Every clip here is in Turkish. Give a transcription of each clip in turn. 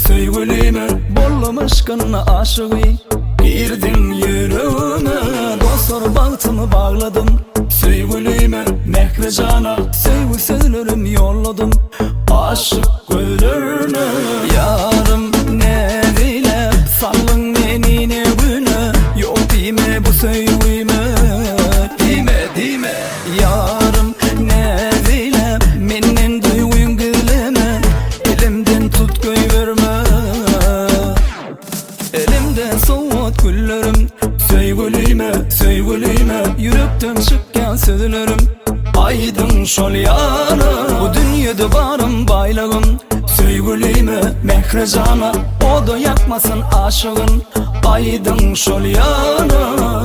Söyleme bollum aşkına aşığı girdin yüreğime. Dostlar bağıtımı bağladım sevgilime, mehrecana sevgi sözlerim yolladım aşık güllerine. Yarım ne dile sallın beni ne güne, yok dime bu sevgime, dime yarım ne dile menin duygun güleme, elimden tut koy verme, elimden soğut güllerim sevgilime yürekten çıkan sözlerim aydın şol yana. Bu dünyada varım baylağım sevgilime, mehrecana o da yakmasın aşığın aydın şol yana.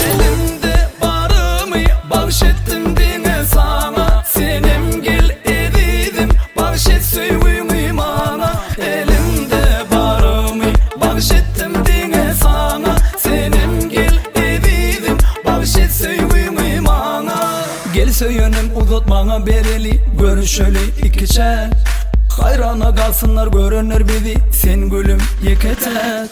Elimde varımı bağışettim dine sana, senem gel edidim bağışet sevgimi bana. Elimde varımı bağışettim dine sana, senem gel edidim bağışet sevgimi bana. Gel söylenim uzat bana bereli, görüşeli ikiçer, hayrana kalsınlar görenler bizi sen gülüm yeketer.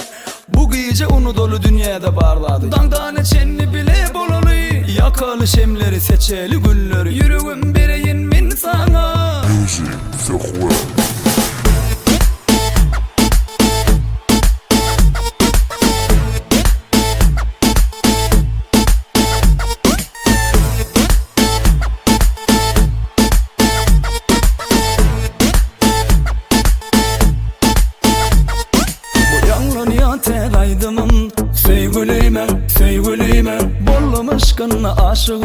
Bu gece onu dolu dünyada parladı, dağdan çenni bile bolalı, yakalı şemleri seçeli gülleri, yüreğim bereyin min sana. Music, c'est quoi? Sevgilime bollum aşkına aşığı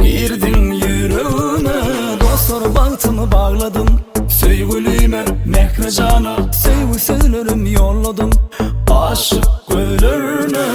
girdin yüreğime. Dostlar bağıtımı bağladım sevgilime, mehrecana sevgi sözlerim yolladım aşık güllerine.